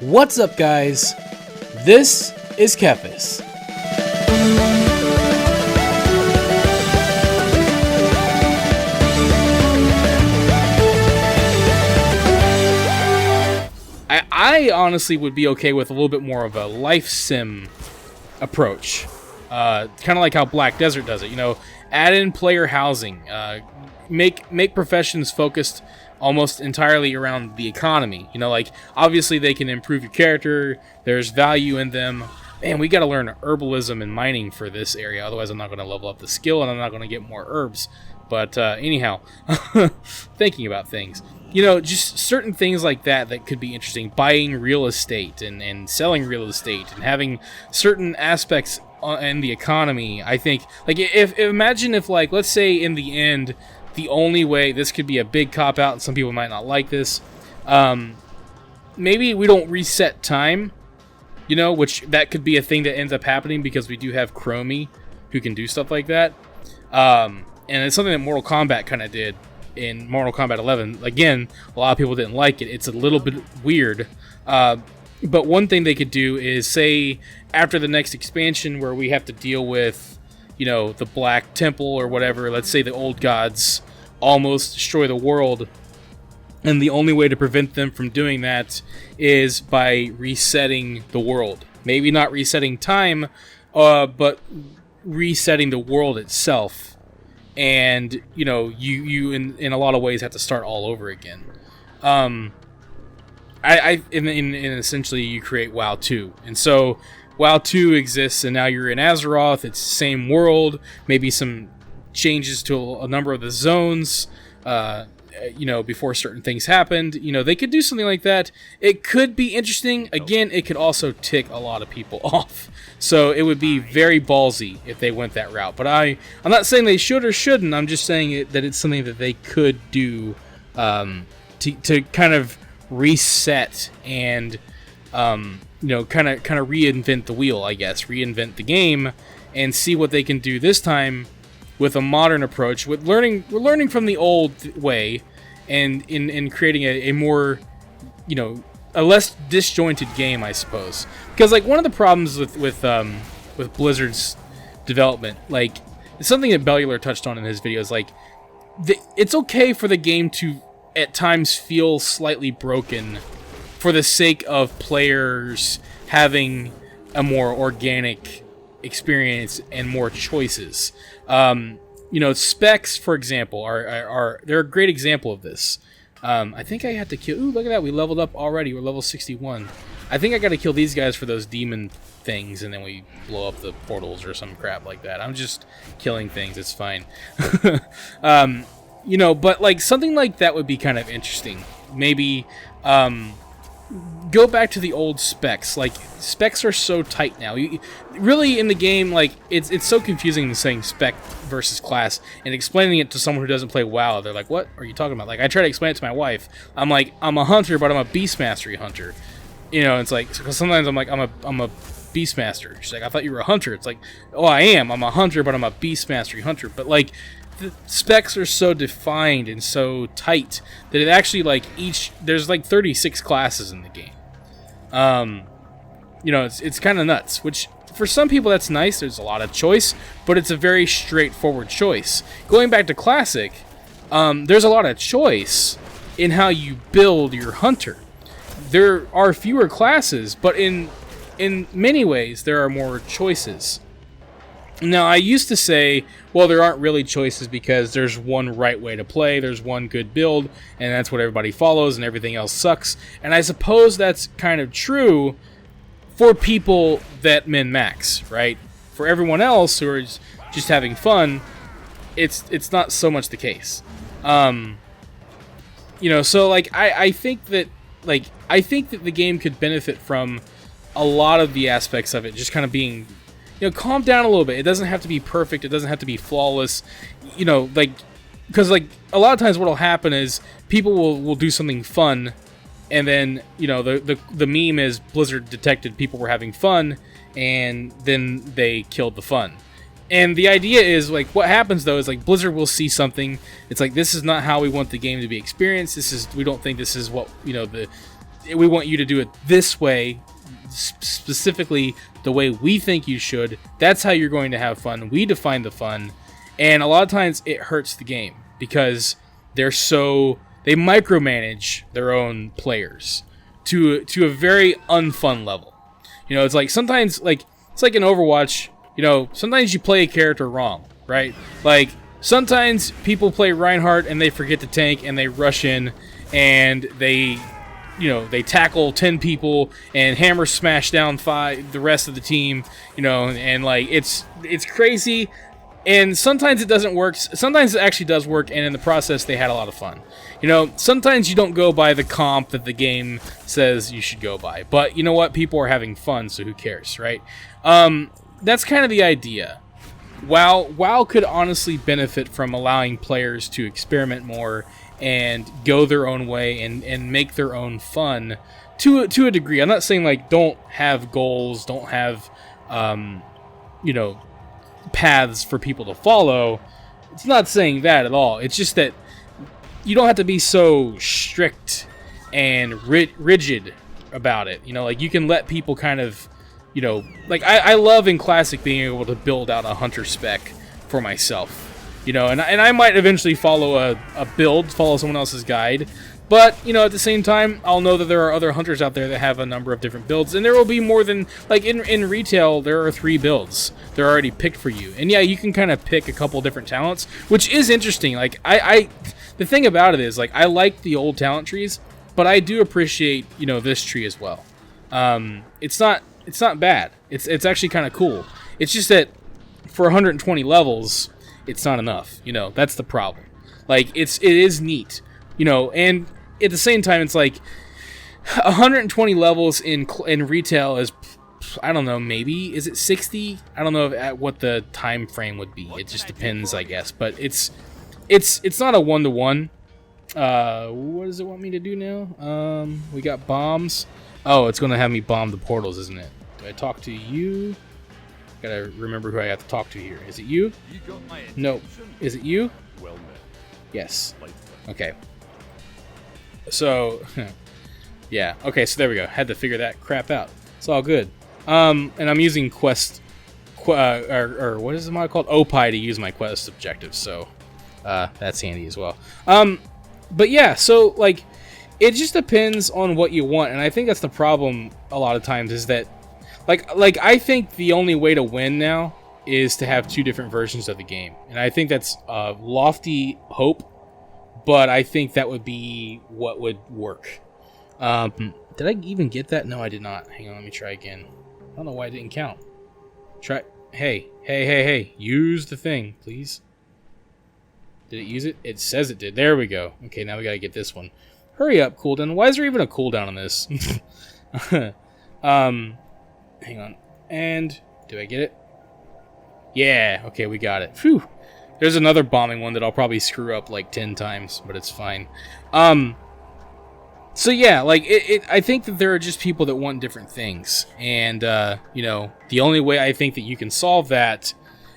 What's up, guys? This is Kephas. I honestly would be okay with a little bit more of a life sim approach. Kind of like how Black Desert does it. You know, add in player housing. Make professions focused almost entirely around the economy. You know, like, obviously they can improve your character. There's value in them. Man, we got to learn herbalism and mining for this area. Otherwise, I'm not going to level up the skill and I'm not going to get more herbs. But anyhow, thinking about things. You know, just certain things like that could be interesting. Buying real estate and selling real estate and having certain aspects in the economy. I think, like, imagine if, like, let's say in the end, the only way, this could be a big cop-out and some people might not like this, maybe we don't reset time, you know, which that could be a thing that ends up happening because we do have Chromie who can do stuff like that. And it's something that Mortal Kombat kind of did in Mortal Kombat 11. Again, a lot of people didn't like it. It's a little bit weird. But one thing they could do is, say, after the next expansion where we have to deal with, you know, the Black Temple or whatever, let's say the old gods almost destroy the world, and the only way to prevent them from doing that is by resetting the world. Maybe not resetting time, but resetting the world itself. And, you know, you in a lot of ways have to start all over again. In essentially you create WoW 2. And so WoW 2 exists, and now you're in Azeroth. It's the same world, maybe some changes to a number of the zones, you know, before certain things happened. You know, they could do something like that. It could be interesting. Again, it could also tick a lot of people off. So it would be very ballsy if they went that route. But I'm not saying they should or shouldn't. I'm just saying that it's something that they could do to kind of reset and you know, kind of reinvent the wheel, I guess, reinvent the game and see what they can do this time with a modern approach. We're learning from the old way, and in creating a more, you know, a less disjointed game, I suppose. Because, like, one of the problems with Blizzard's development, like, it's something that Bellular touched on in his videos, like, it's okay for the game to at times feel slightly broken for the sake of players having a more organic experience and more choices. You know, specs, for example, they're a great example of this. I think I had to kill... Ooh, look at that. We leveled up already. We're level 61. I think I got to kill these guys for those demon things, and then we blow up the portals or some crap like that. I'm just killing things. It's fine. You know, but, like, something like that would be kind of interesting. Maybe go back to the old specs. Like, specs are so tight now. Really, in the game, like, it's so confusing saying spec versus class and explaining it to someone who doesn't play WoW. They're like, what are you talking about? Like, I try to explain it to my wife. I'm like, I'm a hunter, but I'm a beast mastery hunter. You know, it's like, because sometimes I'm like, I'm a beast master. She's like, I thought you were a hunter. It's like, oh, I am. I'm a hunter, but I'm a beast mastery hunter. But, like, the specs are so defined and so tight that it actually, like, there's like 36 classes in the game. You know, it's kind of nuts, which for some people that's nice. There's a lot of choice, but it's a very straightforward choice. Going back to Classic, there's a lot of choice in how you build your hunter. There are fewer classes, but in many ways there are more choices. Now, I used to say, well, there aren't really choices because there's one right way to play, there's one good build, and that's what everybody follows, and everything else sucks. And I suppose that's kind of true for people that min-max, right? For everyone else who is just having fun, it's not so much the case. You know, so, like, I think that the game could benefit from a lot of the aspects of it just kind of being... You know, calm down a little bit. It doesn't have to be perfect. It doesn't have to be flawless. You know, like, because, like, a lot of times what will happen is people will do something fun, and then, you know, the meme is Blizzard detected people were having fun, and then they killed the fun. And the idea is, like, what happens, though, is, like, Blizzard will see something. It's like, this is not how we want the game to be experienced. We don't think this is what, you know, the we want you to do it this way, specifically the way we think you should. That's how you're going to have fun. We define the fun, and a lot of times it hurts the game because they micromanage their own players to a very unfun level. You know, it's like sometimes, like it's like in Overwatch. You know, sometimes you play a character wrong, right? Like sometimes people play Reinhardt and they forget to tank and they rush in and they tackle 10 people and hammer smash down the rest of the team. You know, and like it's crazy. And sometimes it doesn't work. Sometimes it actually does work, and in the process, they had a lot of fun. You know, sometimes you don't go by the comp that the game says you should go by. But you know what? People are having fun, so who cares, right? That's kind of the idea. WoW could honestly benefit from allowing players to experiment more and go their own way and make their own fun to a degree. I'm not saying, like, don't have goals, don't have, paths for people to follow. It's not saying that at all. It's just that you don't have to be so strict and rigid about it. You know, like you can let people kind of, you know, like I love in Classic being able to build out a hunter spec for myself. You know, and I might eventually follow follow someone else's guide. But, you know, at the same time, I'll know that there are other hunters out there that have a number of different builds. And there will be more than, like, in retail, there are 3 builds. They're already picked for you. And, yeah, you can kind of pick a couple different talents, which is interesting. Like, the thing about it is, like, I like the old talent trees, but I do appreciate, you know, this tree as well. It's not bad. It's actually kind of cool. It's just that for 120 levels, it's not enough. You know, that's the problem. Like, it is neat. You know, and at the same time, it's like 120 levels in retail is, I don't know, maybe is it 60? I don't know at what the time frame would be. It just depends, I guess. But it's not a 1-to-1. What does it want me to do now? We got bombs. Oh, it's going to have me bomb the portals, isn't it? Do I talk to you? Gotta remember who I have to talk to here. Is it you? No. Is it you? Yes. Okay. So, yeah. Okay, so there we go. Had to figure that crap out. It's all good. And I'm using or what is the mod called? Opie to use my quest objectives. So, that's handy as well. But yeah, so like, it just depends on what you want, and I think that's the problem a lot of times is that, like I think the only way to win now is to have 2 different versions of the game, and I think that's a lofty hope. But I think that would be what would work. Did I even get that? No, I did not. Hang on, let me try again. I don't know why it didn't count. Try. Hey. Use the thing, please. Did it use it? It says it did. There we go. Okay, now we gotta get this one. Hurry up, cooldown. Why is there even a cooldown on this? Hang on. And, do I get it? Yeah, okay, we got it. Phew. There's another bombing one that I'll probably screw up like 10 times, but it's fine. So yeah, like I think that there are just people that want different things, and you know, the only way I think that you can solve that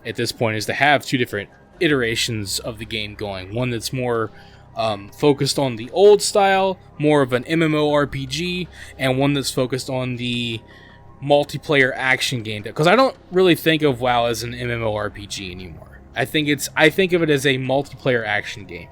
at this point is to have 2 different iterations of the game going. One that's more focused on the old style, more of an MMORPG, and one that's focused on the multiplayer action game. Because I don't really think of WoW as an MMORPG anymore. I think of it as a multiplayer action game.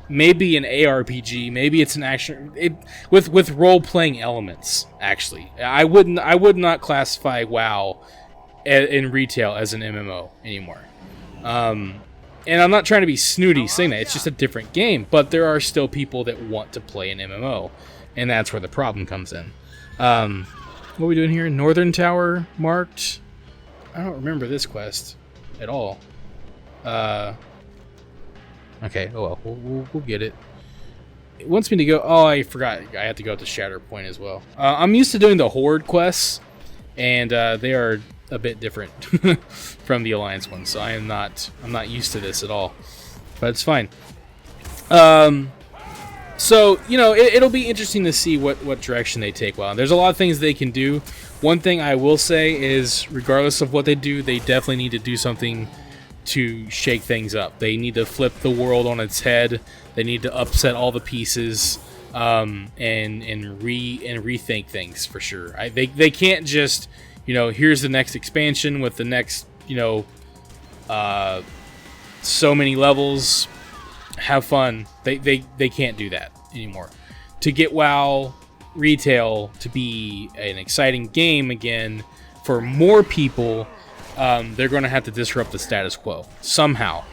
Maybe an ARPG, maybe it's an action with role-playing elements. Actually, I would not classify WoW in retail as an MMO anymore. And I'm not trying to be snooty saying that. It's just a different game, but there are still people that want to play an MMO, and that's where the problem comes in. What are we doing here? Northern Tower marked. I don't remember this quest at all. Okay, oh well, we'll get it. It wants me to go. Oh, I forgot. I have to go to Shatterpoint as well. I'm used to doing the Horde quests, and they are a bit different from the Alliance ones. So I'm not used to this at all, but it's fine. So you know, it'll be interesting to see what direction they take. Well, there's a lot of things they can do. One thing I will say is, regardless of what they do, they definitely need to do something to shake things up. They need to flip the world on its head. They need to upset all the pieces. rethink things for sure. They can't just, here's the next expansion with the next, so many levels, have fun. They can't do that anymore. To get WoW retail to be an exciting game again for more people, they're going to have to disrupt the status quo somehow.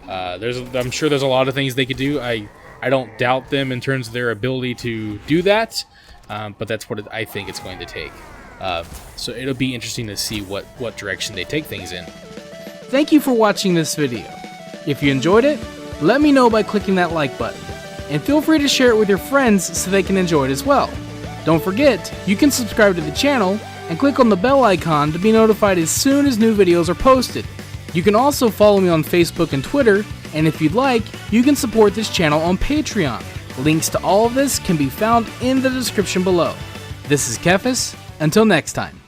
I'm sure there's a lot of things they could do. I don't doubt them in terms of their ability to do that, but that's what I think it's going to take. So it'll be interesting to see what direction they take things in. Thank you for watching this video. If you enjoyed it, let me know by clicking that like button. And feel free to share it with your friends so they can enjoy it as well. Don't forget, you can subscribe to the channel and click on the bell icon to be notified as soon as new videos are posted. You can also follow me on Facebook and Twitter, and if you'd like, you can support this channel on Patreon. Links to all of this can be found in the description below. This is Kephas. Until next time.